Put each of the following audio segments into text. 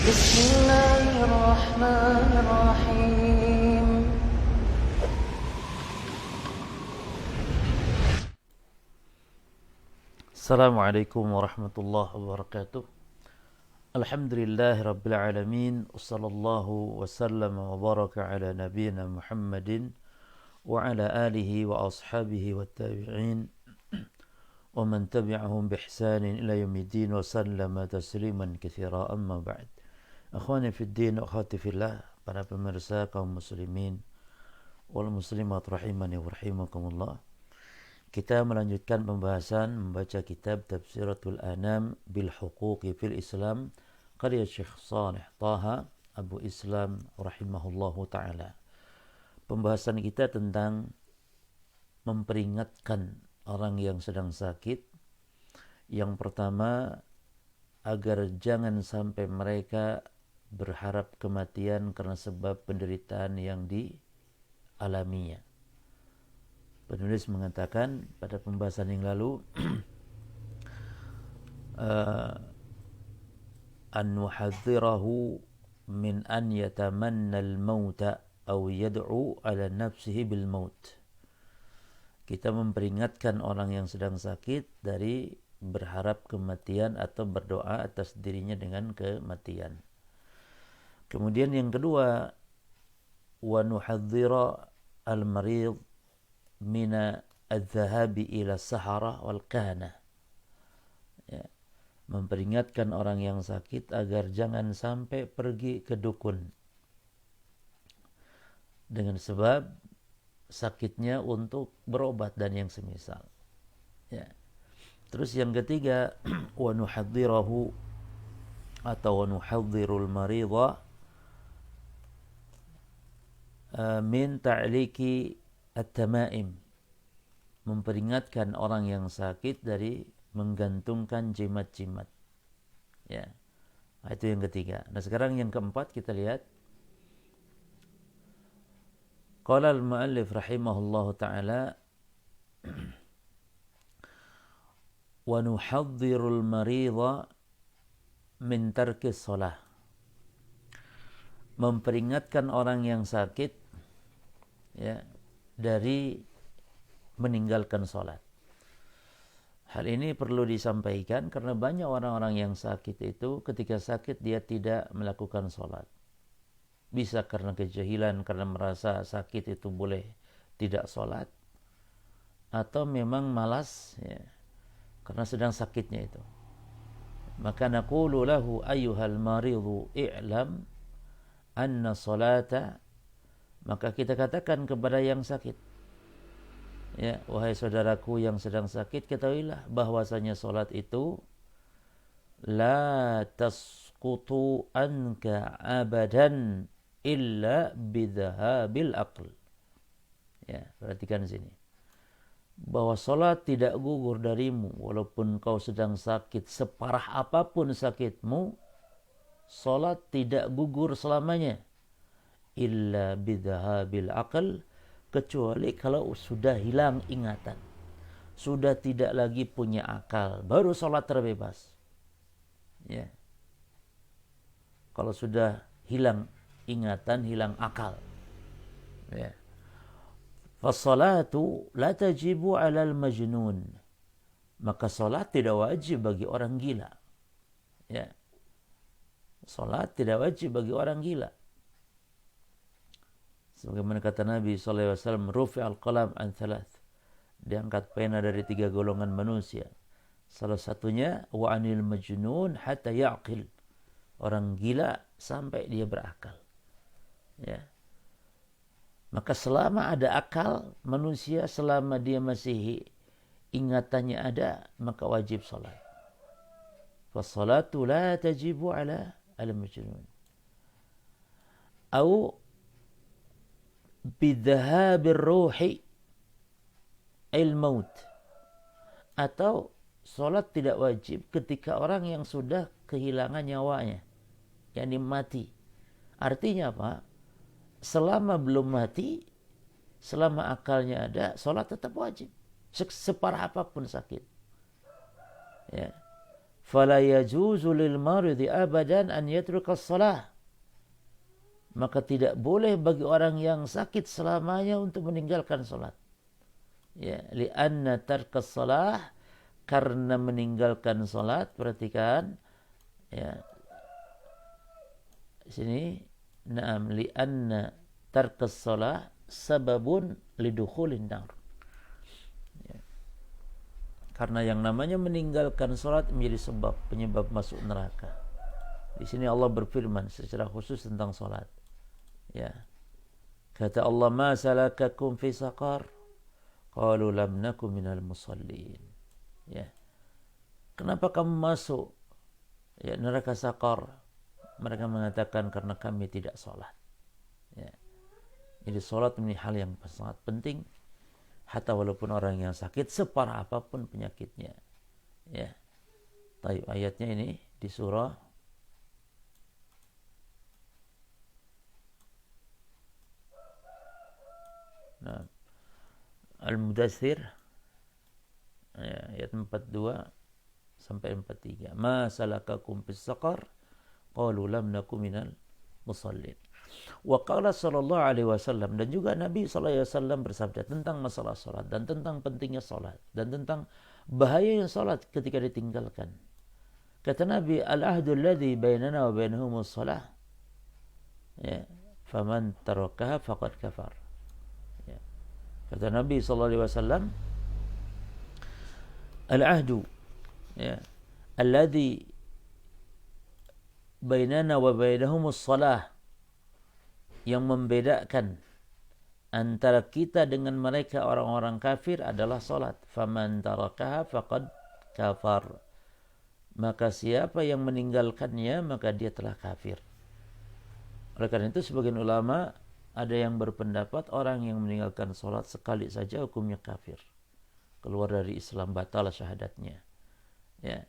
بسم الله الرحمن الرحيم Assalamualaikum warahmatullahi wabarakatuh. Alhamdulillahi rabbil alamin. Wassallallahu wasallam wa baraka ala nabiyyina Muhammadin wa ala alihi wa ashabihi wa tabi'in wa man tabi'ahum bi ihsanin ila yaumiddin wa sallama tasliman katsira, amma ba'd. Akhwani fid din wa akhwati fillah, para pemirsa kaum muslimin wal muslimat rahimani wa rahimakumullah. Kita melanjutkan pembahasan membaca kitab Tafsiratul Anam bil Huquqi fil Islam karya Syekh Shalih Taha Abu Islam rahimahullahu taala. Pembahasan kita tentang memperingatkan orang yang sedang sakit. Yang pertama, agar jangan sampai mereka berharap kematian karena sebab penderitaan yang dialaminya. Penulis mengatakan pada pembahasan yang lalu, an nuhadzirahu min an yatamanna al-mauta aw yad'u ala nafsihi bil maut. Kita memperingatkan orang yang sedang sakit dari berharap kematian atau berdoa atas dirinya dengan kematian. Kemudian yang kedua, wa nuhadzira al-marid mina adz-dzahabi ila sahara wal kahana. Ya, memperingatkan orang yang sakit agar jangan sampai pergi ke dukun dengan sebab sakitnya untuk berobat dan yang semisal. Ya. Terus yang ketiga, wa nuhadzirahu atau wa nuhadzirul maridha min ta'liki at-tamaim, memperingatkan orang yang sakit dari menggantungkan jimat-jimat. Ya. Nah, itu yang ketiga. Nah, sekarang yang keempat kita lihat. Qala al-muallif rahimahullahu taala wa nuhadzirul maridha min tarkis shalah. Memperingatkan orang yang sakit, ya, dari meninggalkan sholat. Hal ini perlu disampaikan karena banyak orang-orang yang sakit itu ketika sakit dia tidak melakukan sholat. Bisa karena kejahilan, karena merasa sakit itu boleh tidak sholat, atau memang malas, ya, karena sedang sakitnya itu. Maka naqulu lahu ayyuhal maridu i'lam anna sholata, maka kita katakan kepada yang sakit, ya, wahai saudaraku yang sedang sakit, ketahuilah bahwasanya salat itu la tasqutu anka abadan illa bidhabil aql. Ya, perhatikan sini. Bahwa salat tidak gugur darimu walaupun kau sedang sakit, separah apapun sakitmu, salat tidak gugur selamanya. Illa bidhabil aql, kecuali kalau sudah hilang ingatan, sudah tidak lagi punya akal, baru sholat terbebas. Ya. Kalau sudah hilang ingatan, hilang akal. Ya. Fassalatu la tajibu 'alal majnun, maka salat tidak wajib bagi orang gila. Ya. Salat tidak wajib bagi orang gila. Sebagaimana kata Nabi SAW, rufi'al qalam an thalath, diangkat pena dari 3 golongan manusia. Salah satunya wa anil majnun hatta ya'qil, orang gila sampai dia berakal. Ya. Maka selama ada akal manusia, selama dia masih ingatannya ada, maka wajib salat. Fassalatu la tajibu ala al-majnun. Au bidhahabir ruhi il-maut, atau salat tidak wajib ketika orang yang sudah kehilangan nyawanya, yakni mati. Artinya apa? Selama belum mati, selama akalnya ada, salat tetap wajib separah apapun sakit. Ya. fala yajuzu lil maridi abadan an yatruka shalah. Maka tidak boleh bagi orang yang sakit selamanya untuk meninggalkan salat. Ya, li'anna tarkas shalah, karena meninggalkan salat, perhatikan ya. Sini na'am li'anna tarkas shalah sababun lidukhulin nar. Ya. Karena yang namanya meninggalkan salat menjadi penyebab masuk neraka. Di sini Allah berfirman secara khusus tentang salat. Ya. Kata Allah, "Ma salakakum fi saqar?" Qalu lam nakum minal musallin. Ya. Kenapa kamu masuk ya neraka Saqar? Mereka mengatakan karena kami tidak salat. Ya. Jadi salat ini hal yang sangat penting, hatta walaupun orang yang sakit separah apapun penyakitnya. Ya. Taib, ayatnya ini di surah Al-Mudaththir ya, ayat 42 sampai 43. Ma salakakum fis saqar? Qalu lam nakum minal musallin. Wa qala sallallahu alaihi wasallam, dan juga Nabi sallallahu alaihi wasallam bersabda tentang masalah salat dan tentang pentingnya salat dan tentang bahayanya salat ketika ditinggalkan. Kata Nabi, al-ahdu alladhi bainana wa bainahumus salah. Ya, faman tarakaha faqad kafar. Ya. Kata Nabi sallallahu alaihi wasallam, al-ahdu ya alladhi bainana wa bainahumus salah, yang membedakan antara kita dengan mereka orang-orang kafir adalah salat. Faman tarakaha faqad kafar. Maka siapa yang meninggalkannya maka dia telah kafir. Oleh karena itu sebagian ulama ada yang berpendapat orang yang meninggalkan salat sekali saja hukumnya kafir, keluar dari Islam, batal syahadatnya. Ya.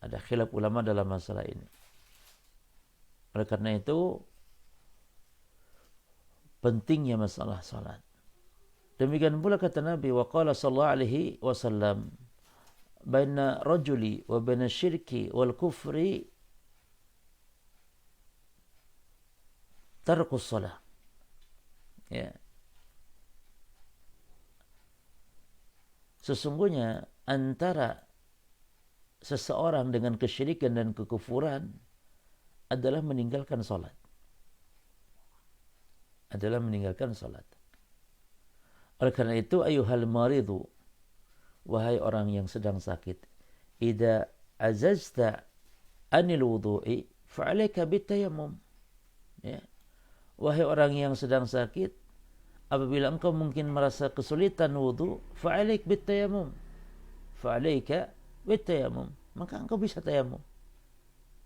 Ada khilaf ulama dalam masalah ini. Oleh karena itu pentingnya masalah salat. Demikian pula kata Nabi, wa qala sallallahu alaihi wasallam, baina rajuli wa baina syirki wal kufri tarkus salah. Ya. Sesungguhnya antara seseorang dengan kesyirikan dan kekufuran adalah meninggalkan salat. Adalah meninggalkan salat. Oleh karena itu, ayuhal maridu, wahai orang yang sedang sakit, idza azazta anil wudu'i fa'alaika bitayammum. Ya. Wahai orang yang sedang sakit, apabila engkau mungkin merasa kesulitan wudu, fa'alaik bitayammum. Fa'alaika bitayammum. Maka engkau bisa tayamum.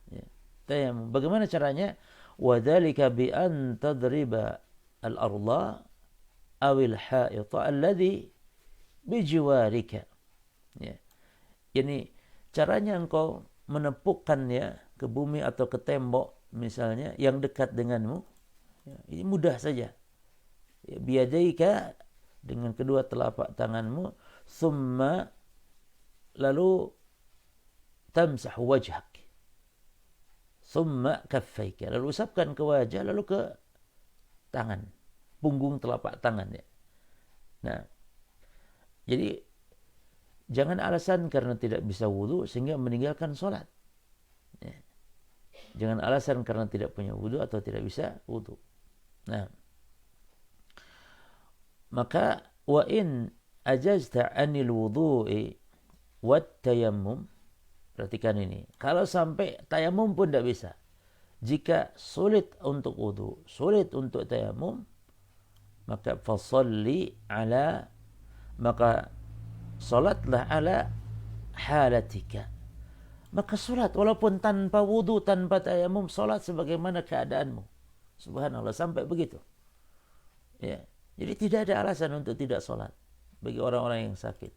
Ya. Tayamum. Bagaimana caranya? Wadzalika bi an tadriba al-ardha awil ha'ita alladhi bijiwarika. Ya. Ini caranya engkau menepukkan ya ke bumi atau ke tembok misalnya yang dekat denganmu. Ya, ini mudah saja. Ya, biyadaika, dengan kedua telapak tanganmu, thumma, lalu tamsah wajhak, thumma kaffaika, lalu usapkan ke wajah, lalu ke tangan, punggung telapak tangan ya. Nah, jadi jangan alasan karena tidak bisa wudu sehingga meninggalkan sholat. Ya. Jangan alasan karena tidak punya wudu atau tidak bisa wudu. Nah, maka wa in ajazta anil wudu'i wat tayammum, perhatikan ini, kalau sampai tayamum pun tidak bisa, jika sulit untuk wudu, sulit untuk tayamum, maka fasalli ala, maka salatlah ala halatika, maka salat walaupun tanpa wudu, tanpa tayamum, salat sebagaimana keadaanmu. Subhanallah, sampai begitu. Ya. Jadi tidak ada alasan untuk tidak salat bagi orang-orang yang sakit.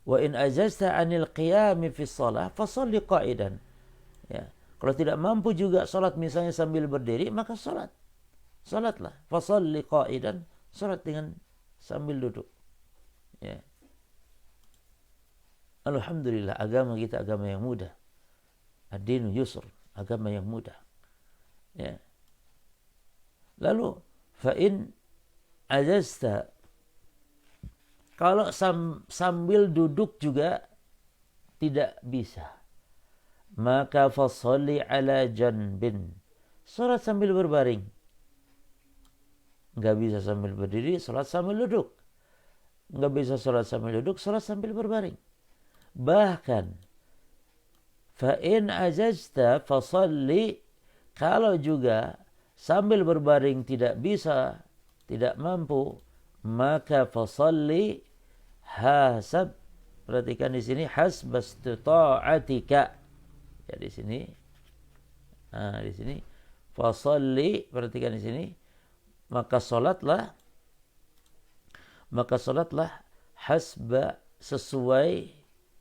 Wa in ajazta anil qiyami fi shalah fashalli qa'idan. Ya. Kalau tidak mampu juga salat misalnya sambil berdiri, maka salat. Salatlah. Fashalli qa'idan, salat dengan sambil duduk. Ya. Alhamdulillah, agama kita agama yang mudah. Ad-dinu yusr, agama yang mudah. Ya. Lalu fa'in ajazta, kalau sambil duduk juga tidak bisa, maka fasalli ala janbin, salat sambil berbaring. Enggak bisa sambil berdiri, salat sambil duduk. Enggak bisa salat sambil duduk, salat sambil berbaring. Bahkan fa'in ajazta fasalli, kalau juga sambil berbaring tidak bisa, tidak mampu, maka fasalli hasab, perhatikan di sini, hasbastita'atika. Ya di sini. Nah, di sini fasalli, perhatikan di sini, maka salatlah hasba, sesuai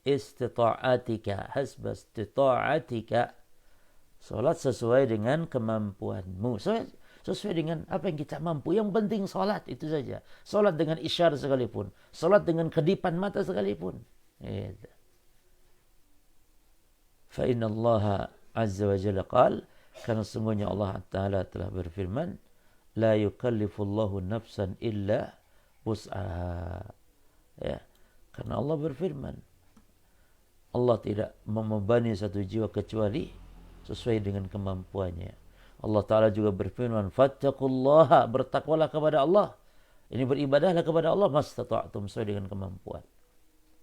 istita'atika, hasba istita'atika, salat sesuai dengan kemampuanmu, sesuai dengan apa yang kita mampu. Yang penting salat, itu saja. Salat dengan isyarat sekalipun, salat dengan kedipan mata sekalipun. Gitu. Fa inna Allah azza wa jalla qala, karena sungguhnya Allah Ta'ala telah berfirman, la yukallifullahu nafsan illa wus'aha. Ya, karena Allah berfirman, Allah tidak membebani satu jiwa kecuali sesuai dengan kemampuannya. Allah Ta'ala juga berfirman, fattaqullaha, bertakwalah kepada Allah. Ini beribadahlah kepada Allah mastata'tum, sesuai dengan kemampuan.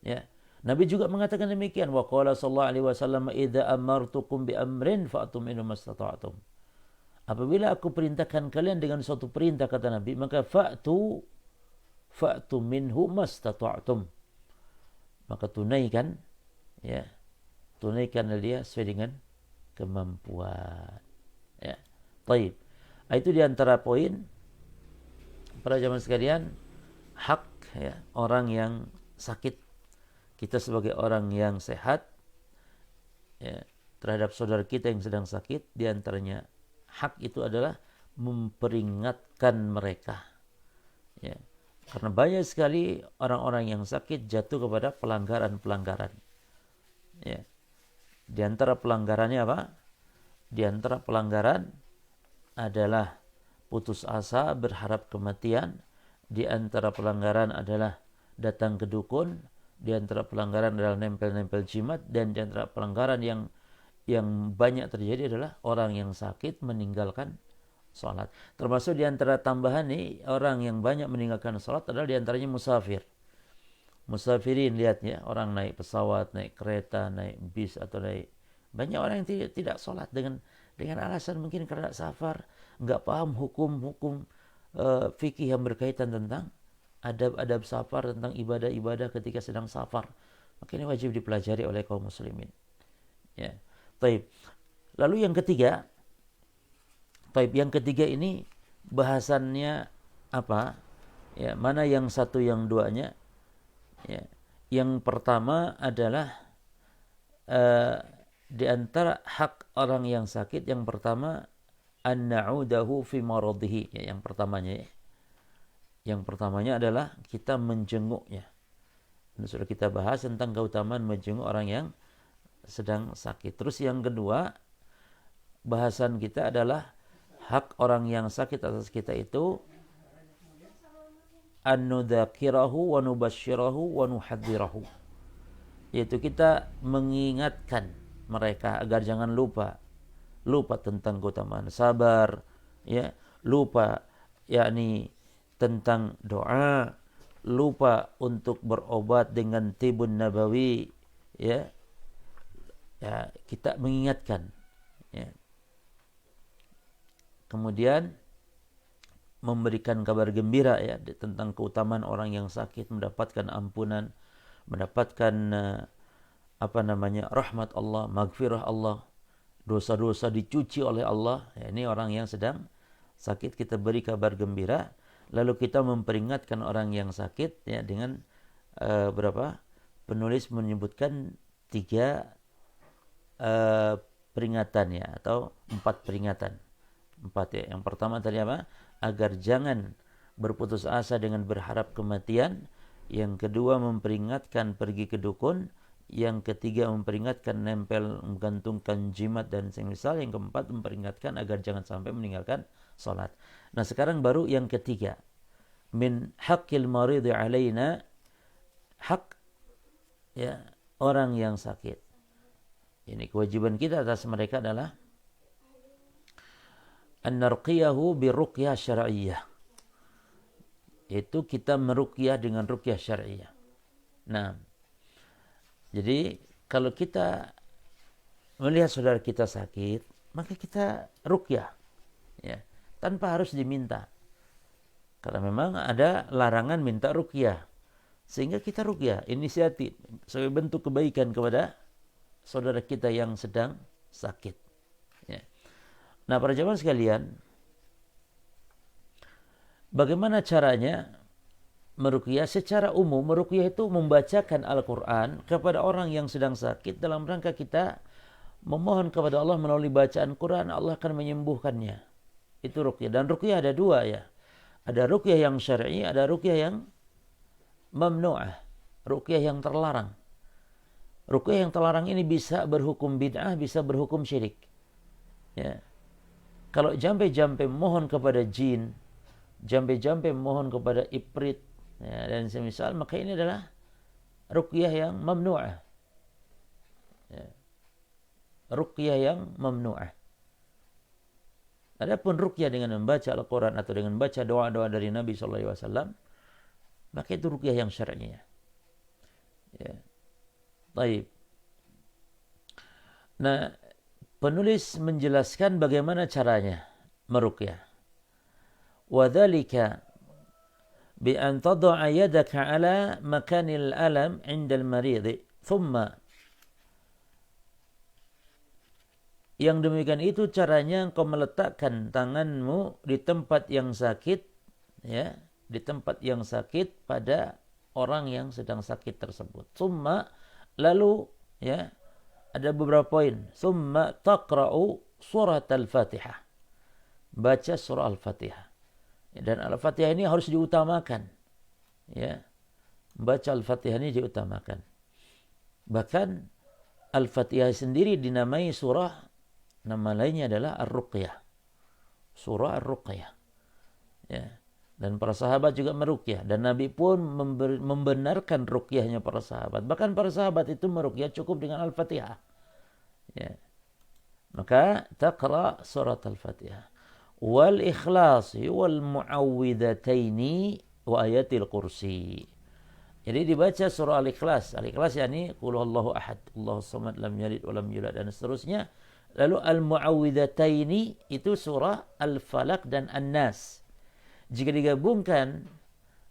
Ya. Nabi juga mengatakan demikian, wa qala sallallahu alaihi wasallam, idza amartukum bi amrin fa'tum minhu mastata'tum. Apabila aku perintahkan kalian dengan suatu perintah, kata Nabi, maka fa'tu minhu mastata'tum. Maka tunaikan, ya. Tunaikanlah dia sesuai dengan kemampuan. Ya. Baik. Itu di antara poin para jamaah sekalian, hak, ya, orang yang sakit. Kita sebagai orang yang sehat, ya, terhadap saudara kita yang sedang sakit, di antaranya hak itu adalah memperingatkan mereka. Ya. Karena banyak sekali orang-orang yang sakit jatuh kepada pelanggaran-pelanggaran. Ya. Di antara pelanggarannya apa? Di antara pelanggaran adalah putus asa, berharap kematian. Di antara pelanggaran adalah datang ke dukun. Di antara pelanggaran adalah nempel-nempel jimat. Dan di antara pelanggaran yang banyak terjadi adalah orang yang sakit meninggalkan sholat. Termasuk di antara tambahan nih, orang yang banyak meninggalkan sholat adalah di antaranya musafir. Musafirin, lihat ya, orang naik pesawat, naik kereta, naik bis, atau naik, banyak orang yang tidak sholat dengan alasan mungkin karena safar, nggak paham hukum-hukum fikih yang berkaitan tentang adab-adab safar, tentang ibadah-ibadah ketika sedang safar. Maka ini wajib dipelajari oleh kaum muslimin. Ya. Taib. Lalu yang ketiga ini bahasannya apa? Ya, mana yang satu yang duanya? Ya. Yang pertama adalah di antara hak orang yang sakit, yang pertama an-na'udahu fi maradihi. Ya, yang pertamanya ya. Yang pertamanya adalah kita menjenguknya. Dan sudah kita bahas tentang keutamaan menjenguk orang yang sedang sakit. Terus yang kedua, bahasan kita adalah hak orang yang sakit atas kita itu an-nudzakirahu wa nubasyirahu wa nuhadzirahu. Yaitu kita mengingatkan mereka agar jangan lupa tentang keutamaan sabar, ya, lupa yakni tentang doa, lupa untuk berobat dengan tibun nabawi, ya. Ya, kita mengingatkan, ya. Kemudian memberikan kabar gembira, ya, tentang keutamaan orang yang sakit mendapatkan ampunan, mendapatkan rahmat Allah, maghfirah Allah, dosa-dosa dicuci oleh Allah. Ya, ini orang yang sedang sakit, kita beri kabar gembira. Lalu kita memperingatkan orang yang sakit, ya, dengan penulis menyebutkan 3 peringatan, ya, atau 4 peringatan. 4, ya. Yang pertama tadi apa? Agar jangan berputus asa dengan berharap kematian. Yang kedua, memperingatkan pergi ke dukun. yang ketiga memperingatkan nempel menggantungkan jimat dan semisal, yang keempat memperingatkan agar jangan sampai meninggalkan salat. Nah, sekarang baru yang ketiga, min haqqil maridi alaina, hak ya orang yang sakit. Ini kewajiban kita atas mereka adalah an-narqiyahu biruqyah syar'iyyah. Itu kita meruqyah dengan ruqyah syar'iyyah. Nah, jadi kalau kita melihat saudara kita sakit, maka kita ruqyah, ya, tanpa harus diminta. Karena memang ada larangan minta ruqyah, sehingga kita ruqyah, inisiatif sebagai bentuk kebaikan kepada saudara kita yang sedang sakit. Ya. Nah, para jamaah sekalian, bagaimana caranya meruqyah? Secara umum, meruqyah itu membacakan Al-Quran kepada orang yang sedang sakit dalam rangka kita memohon kepada Allah melalui bacaan Quran, Allah akan menyembuhkannya. Itu ruqyah. Dan ruqyah ada dua ya. Ada ruqyah yang syar'i, ada ruqyah yang mamnu'ah. Ruqyah yang terlarang. Ruqyah yang terlarang ini bisa berhukum bid'ah, bisa berhukum syirik. Ya. Kalau jampe-jampe mohon kepada jin, jampe-jampe mohon kepada ifrit, ya, dan semisal, maka ini adalah ruqyah yang mamnu'ah. Ya. Ruqyah yang mamnu'ah. Adapun ruqyah dengan membaca Al-Quran atau dengan membaca doa-doa dari Nabi SAW, maka itu ruqyah yang syar'i. Ya. Baik. Nah, penulis menjelaskan bagaimana caranya meruqyah. وذلك بأن تضع يدك على مكان الألم عند المريض ثم, yang demikian itu caranya engkau meletakkan tanganmu di tempat yang sakit, ya, di tempat yang sakit pada orang yang sedang sakit tersebut. Summa, lalu ya ada beberapa poin. Summa taqra'u surat al-Fatihah. Baca surah al-Fatihah. Dan Al-Fatihah ini harus diutamakan. Ya. Baca Al-Fatihah ini diutamakan. Bahkan Al-Fatihah sendiri dinamai surah, nama lainnya adalah Ar-Ruqyah. Surah Ar-Ruqyah. Ya. Dan para sahabat juga meruqyah. Dan Nabi pun membenarkan ruqyahnya para sahabat. Bahkan para sahabat itu meruqyah cukup dengan Al-Fatihah. Ya. Maka taqra surat Al-Fatihah. Wal ikhlasi wal muawwidhataini wa ayatil kursi. Jadi dibaca surah Al-Ikhlas. Al-Ikhlas yakni qul huwallahu ahad, Allahus samad, lam yalid wa lam yulad, dan seterusnya. Lalu al-muawwidhataini itu surah Al-Falaq dan An-Nas. Jika digabungkan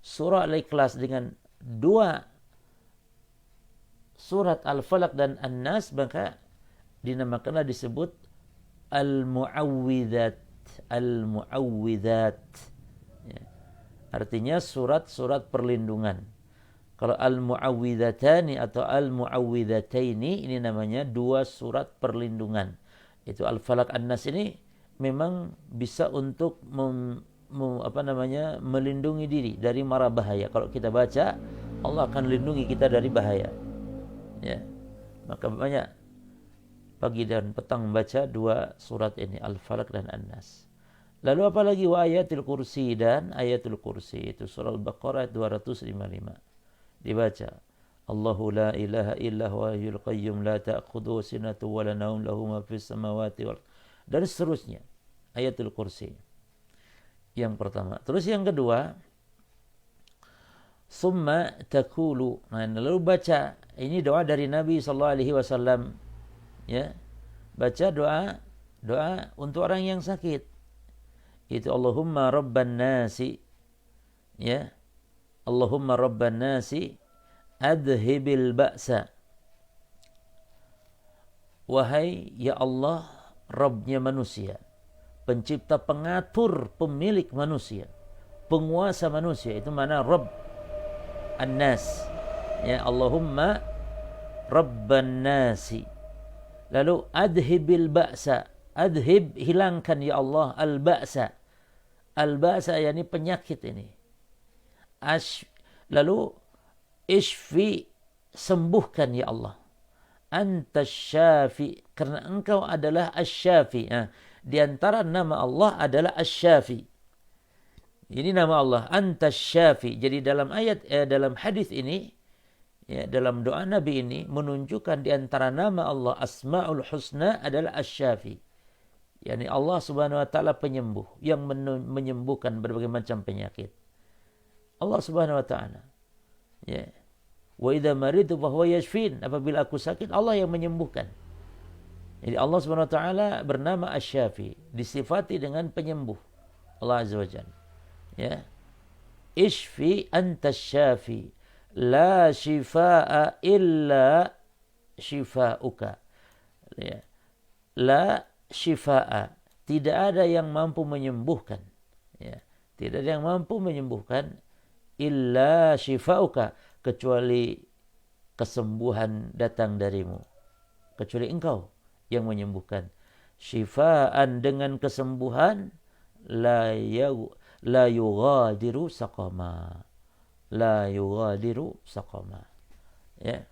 surah Al-Ikhlas dengan dua surat Al-Falaq dan An-Nas, maka dinamakanlah disebut al-muawwidhat. Al-muawwidhat, ya. Artinya surat-surat perlindungan. Kalau al-muawwidhatani atau al-muawwidhataini, ini namanya dua surat perlindungan. Itu Al-Falaq An-Nas ini memang bisa untuk melindungi diri dari mara bahaya. Kalau kita baca, Allah akan lindungi kita dari bahaya. Ya. Maka banyak pagi dan petang membaca dua surat ini, Al-Falaq dan An-Nas. Lalu apalagi wa ayatul kursi, dan ayatul kursi itu surah Al-Baqarah 255. Dibaca. Allahu la ilaha illa huwa hayyul qayyum la ta'khudhuhu sinatun wa la nawm lahu ma fis samawati wal, dan seterusnya. Ayatul kursi. Yang pertama. Terus yang kedua, summa takulu. Nah, lalu baca. Ini doa dari Nabi SAW. Ya, baca doa untuk orang yang sakit. Itu Allahumma rabban nasi, ya, Allahumma rabban nasi adhibil ba'sa. Wahai ya Allah, Rabbnya manusia, pencipta, pengatur, pemilik manusia, penguasa manusia. Itu mana Rabb an-nas, ya, Allahumma rabban nasi. Lalu adhibil ba'sa, adhib, hilangkan ya Allah, al-ba'sa. Al-ba'sa yakni penyakit ini. Lalu ishfi, sembuhkan ya Allah. antas syafi, karena engkau adalah asy-syafi. Nah, di antara nama Allah adalah asy-syafi. Ini nama Allah antas syafi. Jadi dalam dalam hadis ini, ya, dalam doa Nabi ini menunjukkan di antara nama Allah Asmaul Husna adalah asy-syafi. Yani Allah Subhanahu wa taala penyembuh yang menyembuhkan berbagai macam penyakit. Allah Subhanahu wa taala. Ya. Wa idza maridu fa huwa yashfin. Apabila aku sakit, Allah yang menyembuhkan. Jadi Allah Subhanahu wa taala bernama Asy-Syafi, disifati dengan penyembuh. Allah Azza wa Jalla. Ya. Ishfi antas syafi, la shifaa illa shifauka. Ya. La shifaa, tidak ada yang mampu menyembuhkan. Ya. Tidak ada yang mampu menyembuhkan illa shifauka, kecuali kesembuhan datang darimu. Kecuali engkau yang menyembuhkan. Shifaan, dengan kesembuhan, la yughadiru saqama. La yughadiru saqama. Ya.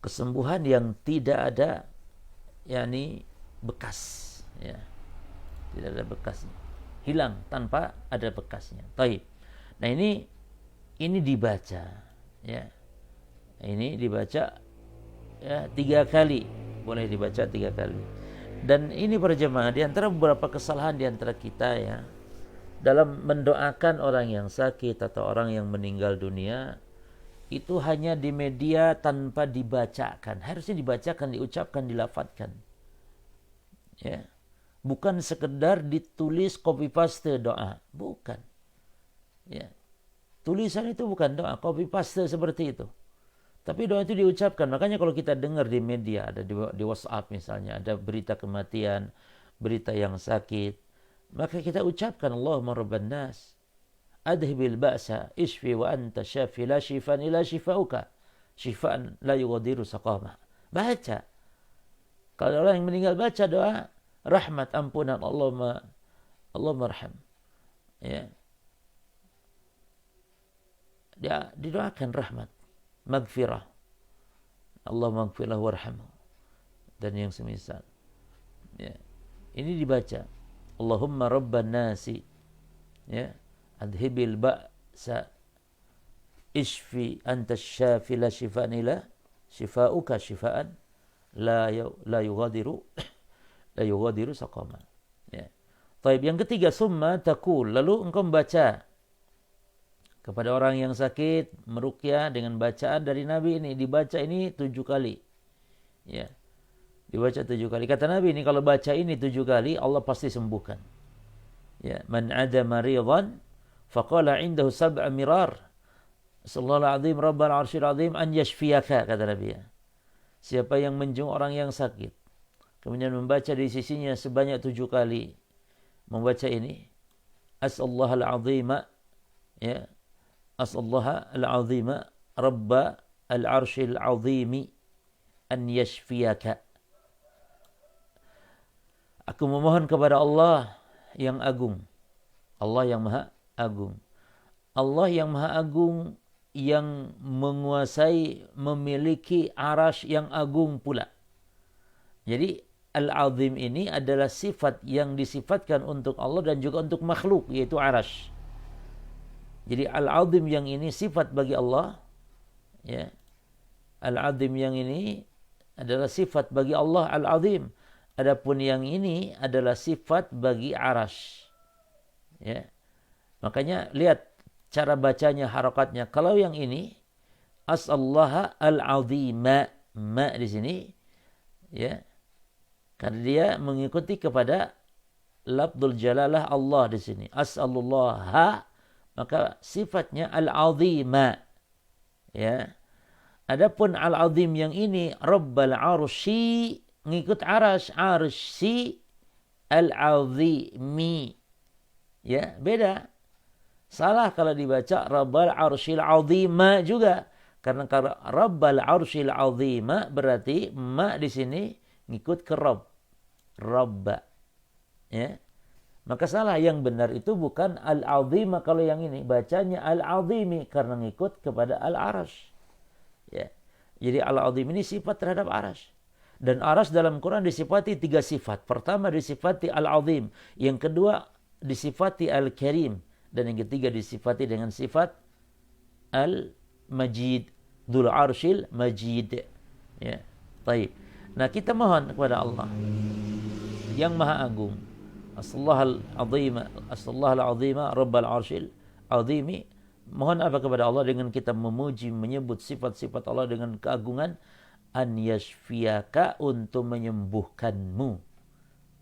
Kesembuhan yang tidak ada yakni bekas, ya. Tidak ada bekasnya. Hilang tanpa ada bekasnya. Baik. Nah, ini dibaca, ya. Ini dibaca ya 3 kali. Boleh dibaca 3 kali. Dan ini para jemaah, di antara beberapa kesalahan di antara kita, ya, dalam mendoakan orang yang sakit atau orang yang meninggal dunia, itu hanya di media tanpa dibacakan. Harusnya dibacakan, diucapkan, dilafadzkan. Ya. Bukan sekedar ditulis copy paste doa, bukan. Ya. Tulisan itu bukan doa, copy paste seperti itu. Tapi doa itu diucapkan. Makanya kalau kita dengar di media, ada di WhatsApp misalnya, ada berita kematian, berita yang sakit, maka kita ucapkan Allahumma rabban nas adhibil ba'sa ishfi wa anta syafi la shifaan illa shifauka shifaan la yughadiru saqama. Baca. Kalau orang yang meninggal baca doa rahmat, ampunan, Allahumma arham. Ya. Dia didoakan rahmat, maghfirah. Allah maghfirlah warhamhu. Dan yang semisal. Ya. Ini dibaca. Allahumma rabban nasi, ya, adhibil ba'sa ishfi anta syafi la shifaan illa shifauka shifaan la yughadiru saqama. Ya. Baik, yang ketiga, summa taqul, lalu engkau membaca kepada orang yang sakit, meruqyah dengan bacaan dari Nabi ini, dibaca ini 7 kali. Ya. Dibaca 7 kali. Kata Nabi ini, kalau baca ini 7 kali, Allah pasti sembuhkan. Ya, man ada maridan faqala indahu sab'a mirar sallallahu alaihi rabbal arsyil azim an yashfiyaka, kata Nabi. Ya. Siapa yang menjenguk orang yang sakit, kemudian membaca di sisinya sebanyak 7 kali, membaca ini, as'allahal azima, ya, as'allahal azima rabba al arsyil azimi an yashfiyaka. Aku memohon kepada Allah yang agung. Allah yang maha agung. Allah yang maha agung, yang menguasai, memiliki arasy yang agung pula. Jadi al-azim ini adalah sifat yang disifatkan untuk Allah dan juga untuk makhluk, yaitu arasy. Jadi al-azim yang ini sifat bagi Allah, ya. Al-azim yang ini adalah sifat bagi Allah al-azim. Adapun yang ini adalah sifat bagi arasy. Ya. Makanya lihat cara bacanya, harokatnya. Kalau yang ini as'allaha al-azima, ma di sini, ya. Karena dia mengikuti kepada lafdzul jalalah Allah di sini. As'alullaha, maka sifatnya al-azima. Ya. Adapun al-azim yang ini rabbal arsy, ngikut arsy al-azimi. Ya, beda. Salah kalau dibaca rabbal arsyil azima juga. Karena rabbal arsyil azima berarti ma di sini ngikut ke rabb. Rabba. Ya. Maka salah, yang benar itu bukan al-azima, kalau yang ini bacanya al-azimi karena ngikut kepada al-arsy. Ya. Jadi Al-Azim ini sifat terhadap arsy. Dan arsy dalam Quran disifati 3 sifat. Pertama disifati Al-Azim, yang kedua disifati Al-Karim, dan yang ketiga disifati dengan sifat Al-Majid, Dzul Arsyil Majid. Ya. Baik. Nah, kita mohon kepada Allah yang Maha Agung. As-Sallahu al-Azima Rabbal Arsyil Azimi. Mohon apa kepada Allah dengan kita memuji, menyebut sifat-sifat Allah dengan keagungan, an yashfiyaka, untuk menyembuhkanmu,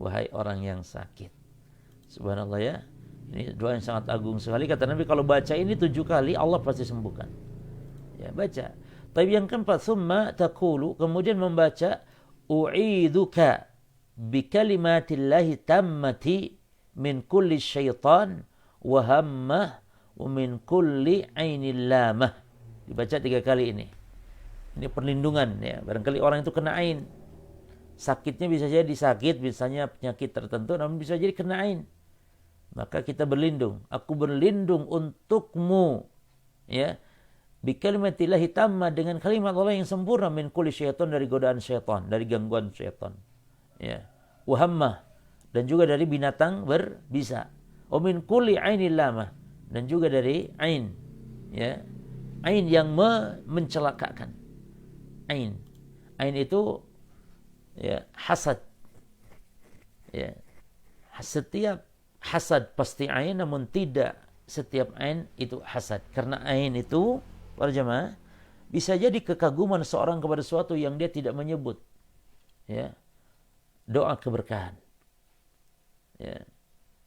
wahai orang yang sakit. Subhanallah ya. Ini doa yang sangat agung sekali. Kata Nabi, kalau baca ini 7 kali Allah pasti sembuhkan. Ya, baca. Tapi yang keempat, summa taqulu, kemudian membaca, u'iduka bi kalimatillahi tammati min kulli syaitan wa hammah wa min kulli ainil lamah. Dibaca 3 kali ini. Ini perlindungan ya. Barangkali orang itu kena ain. Sakitnya bisa jadi sakit, misalnya penyakit tertentu, namun bisa jadi kena ain. Maka kita berlindung. Aku berlindung untukmu ya. Bi kalimatillahi tamma, dengan kalimat Allah yang sempurna, min kulli syaitan, dari godaan syaitan, dari gangguan syaitan. Ya. Wa hammah, dan juga dari binatang berbisa. Wa min kulli ainil lamah, dan juga dari ain, ya, ain yang mencelakakan. Ain itu ya hasad, ya, setiap hasad pasti ain, namun tidak setiap ain itu hasad, karena ain itu, para jemaah, bisa jadi kekaguman seorang kepada sesuatu yang dia tidak menyebut, ya, doa keberkahan, ya,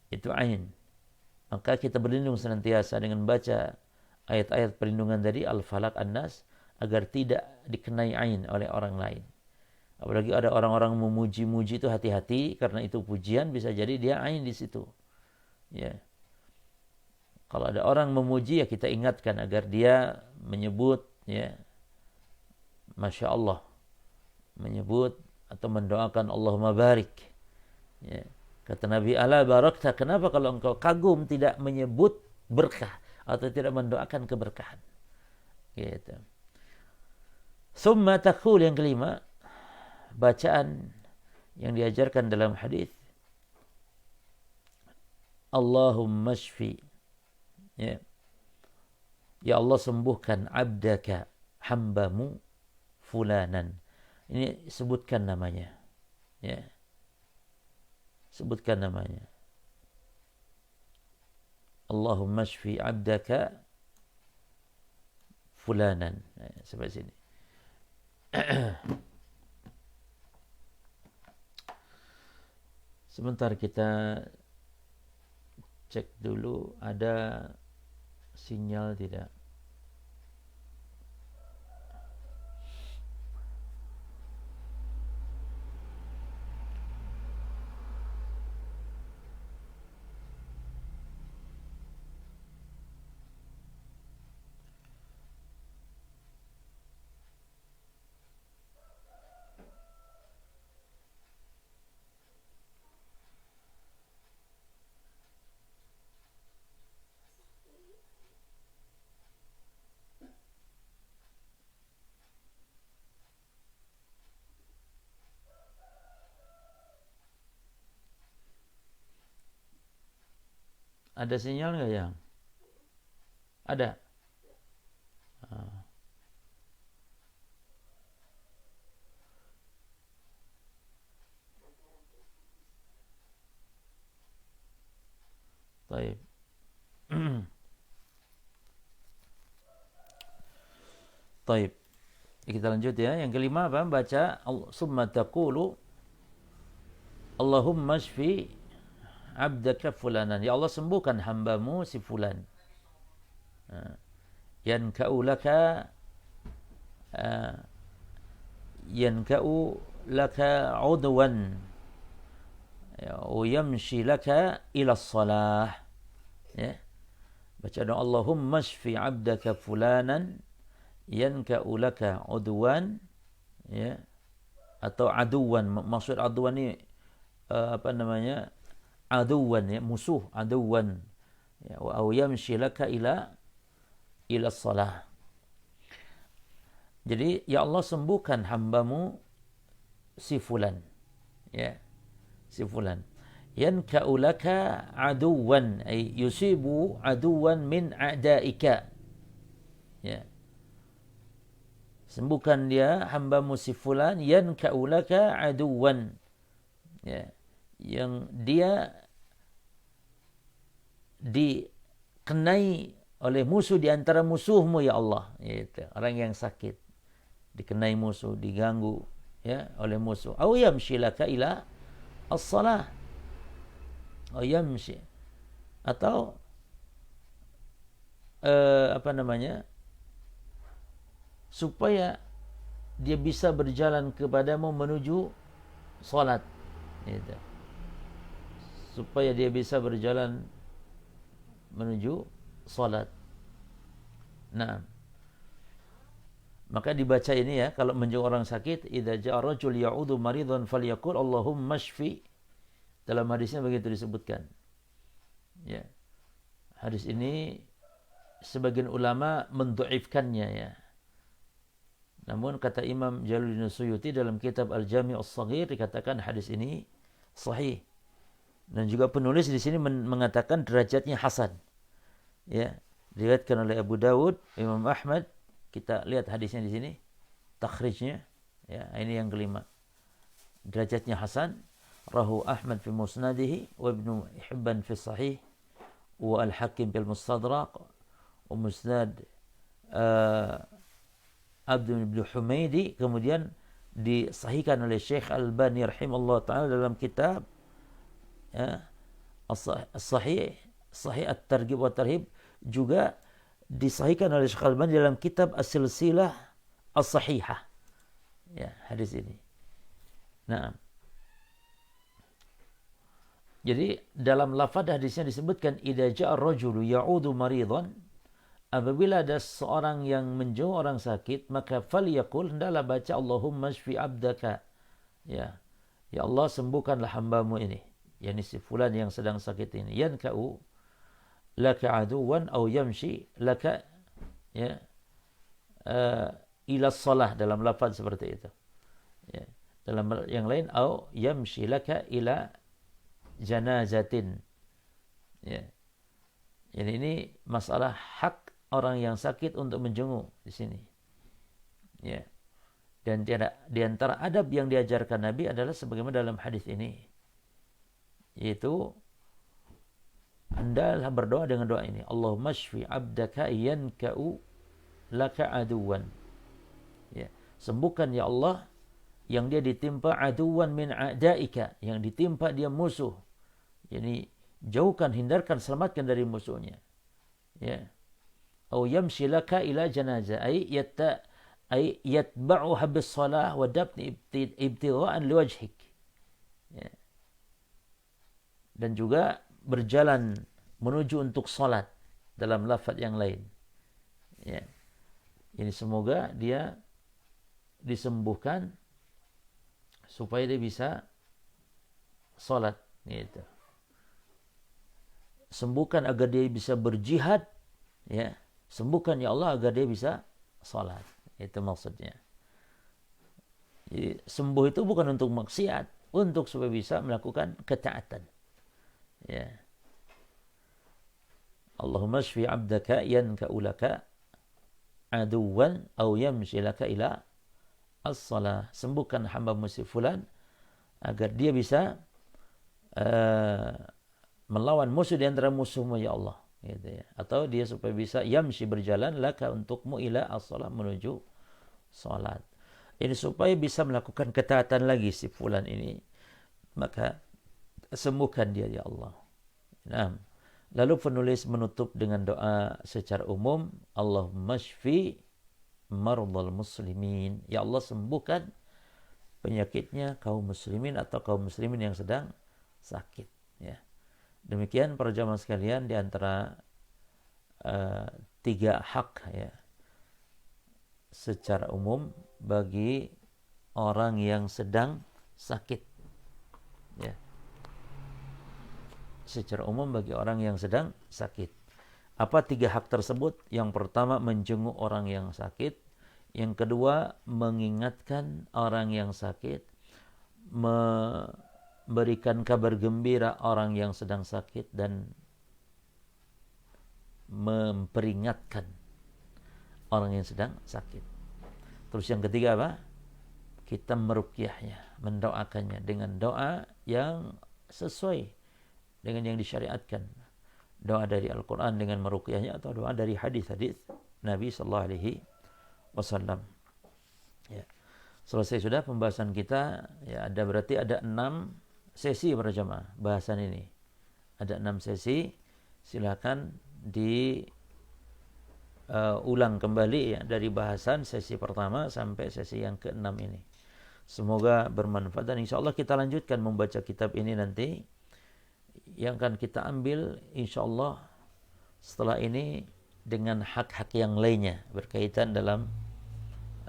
itu ain. Maka kita berlindung senantiasa dengan baca ayat-ayat perlindungan dari Al-Falaq, An-Nas, agar tidak dikenai ain oleh orang lain. Apalagi ada orang-orang memuji-muji itu, hati-hati, karena itu pujian, bisa jadi dia ain di situ. Ya. Kalau ada orang memuji, ya kita ingatkan agar dia menyebut, ya, Masya Allah, menyebut atau mendoakan Allahumma barik. Ya. Kata Nabi, ala barakta, kenapa kalau engkau kagum tidak menyebut berkah atau tidak mendoakan keberkahan? Gitu. Summa taqul, yang kelima, bacaan yang diajarkan dalam hadis, Allahumma shfi, ya, ya Allah sembuhkan abdaka, hambamu, fulanan. Ini sebutkan namanya, ya, sebutkan namanya. Allahumma shfi abdaka fulanan. Sampai sini. Sebentar kita cek dulu ada sinyal tidak. Ada sinyal nggak yang? Ada. Baik. Baik. Kita lanjut ya. Yang kelima apa? Baca summa taqulu Allahumma shfi abdaka fulanan. Ya Allah sembuhkan hambamu si fulan. Yanka'u laka udwan, wa yamshi laka ila shalah. Ya. Baca doa Allahumma shfi abdaka fulanan yanka'u laka udwan, ya, atau aduwan. Maksud aduwan ini apa namanya? Aduwan, ya, musuh, aduwan. Ya, wa yamshi laka ila shalah. Jadi ya Allah sembuhkan hambamu si fulan, ya, si fulan. Yanka'u laka aduwan, ay yusibu aduwan min a'daika. Ya. Sembuhkan dia hambamu si fulan, yanka'u laka aduwan. Ya. Yang dia dikenai oleh musuh di antara musuhmu ya Allah. Itu orang yang sakit dikenai musuh, diganggu ya oleh musuh. Au yamshi laka ila as-salah. Au yamshi atau supaya dia bisa berjalan kepadamu menuju salat. Gitu. Supaya dia bisa berjalan menuju salat. Nah, maka dibaca ini ya, kalau menjenguk orang sakit, idza ja'a rajul ya'udu maridan falyaqul Allahumma shfi. Dalam hadisnya begitu disebutkan. Ya. Hadis ini sebagian ulama mendhaifkannya ya. Namun kata Imam Jalaluddin Suyuti dalam kitab Al-Jami' As-Shaghir dikatakan hadis ini sahih. Dan juga penulis di sini mengatakan derajatnya hasan. Ya, diriwayatkan oleh Abu Dawud, Imam Ahmad. Kita lihat hadisnya di sini, takhrijnya. Ya, ini yang kelima. Derajatnya hasan. Rahu Ahmad fi musnadihi wa Ibnu Hibban fi sahih wa Al-Hakim fil Mustadrak wa Musnad Abdul bin Humaidi, kemudian disahihkan oleh Syekh Al-Albani rahimahullah taala dalam kitab ya, As-Sahih At-Targhib wa Tarhib, juga disahihkan oleh Syekh Al-Albani dalam kitab As-Silsilah As-Sahihah. Ya, hadis ini. Nah, jadi dalam lafaz hadisnya disebutkan idza ja'a ar-rajulu ya'udu maridan, apabila ada seorang yang menjenguk orang sakit, maka falyaqul, hendaklah baca Allahumma shfi 'abdaka. Ya. Ya Allah sembuhkanlah hambamu ini, yakni si fulan yang sedang sakit ini. Yanka'u laka aduwan aw yamshi laka ya ila shalah, dalam lafaz seperti itu. Ya. Dalam yang lain aw yamshi laka ila janazatin. Ya. Jadi ini masalah hak orang yang sakit untuk menjenguk di sini. Ya. Dan di antara adab yang diajarkan Nabi adalah sebagaimana dalam hadis ini, yaitu hendaklah berdoa dengan doa ini. Allahumma shfi 'abdaka yanka'u laka aduwan. Ya. Sembuhkan ya Allah yang dia ditimpa aduwan min a'daika, yang ditimpa dia musuh. Jadi jauhkan, hindarkan, selamatkan dari musuhnya. Ya. Au yamshi laka ila janazah ay yatba'uha bis salah wa dabni ibtigha'an liwajhik. Ya. Dan juga berjalan menuju untuk salat dalam lafaz yang lain. Ya. Ini semoga dia disembuhkan supaya dia bisa salat gitu. Sembuhkan agar dia bisa berjihad, ya. Sembuhkan ya Allah agar dia bisa salat. Itu maksudnya. Jadi, sembuh itu bukan untuk maksiat, untuk supaya bisa melakukan ketaatan. Ya. Allahumma shfi 'abdaka yanka'u laka aduwan aw yamshi laka ila as-salah. Sembuhkan hamba-Mu si fulan agar dia bisa melawan musuh di antara musuhmu ya Allah, gitu ya. Atau dia supaya bisa yamshi berjalan laka untukmu ila as-salah menuju salat. Ini supaya bisa melakukan ketaatan lagi si fulan ini, maka sembuhkan dia ya Allah. Nah, lalu penulis menutup dengan doa secara umum, Allahumma shfi mardal muslimin. Ya Allah sembuhkan penyakitnya kaum muslimin atau kaum muslimin yang sedang sakit, ya. Demikian para jamaah sekalian, di antara tiga hak ya secara umum bagi orang yang sedang sakit, ya. Secara umum bagi orang yang sedang sakit. Apa tiga hak tersebut? Yang pertama, menjenguk orang yang sakit. Yang kedua, mengingatkan orang yang sakit, memberikan kabar gembira orang yang sedang sakit, dan memperingatkan orang yang sedang sakit. Terus yang ketiga apa? Kita meruqyahnya, mendoakannya dengan doa yang sesuai dengan yang disyariatkan. Doa dari Al-Quran dengan meruqyahnya, atau doa dari hadis-hadis Nabi sallallahu alaihi wasallam. Ya. Selesai sudah pembahasan kita. Ya, berarti ada 6 sesi para jamaah bahasan ini. Ada 6 sesi. Silakan ulang kembali ya, dari bahasan sesi pertama sampai sesi yang ke-6 ini. Semoga bermanfaat, dan insya Allah kita lanjutkan membaca kitab ini nanti. Yang akan kita ambil insya Allah setelah ini dengan hak-hak yang lainnya berkaitan dalam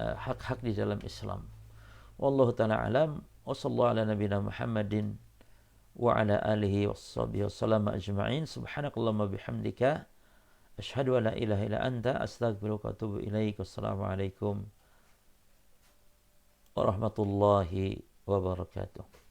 hak-hak di dalam Islam. Wallahu ta'ala alam, wa sallallahu ala nabiyina Muhammadin wa ala alihi washabihi wasallam ajma'in. Subhanakallahumma bihamdika asyhadu an la ilaha illa anta astaghfiruka wa atubu ilaik. Wassalamualaikum warahmatullahi wabarakatuh.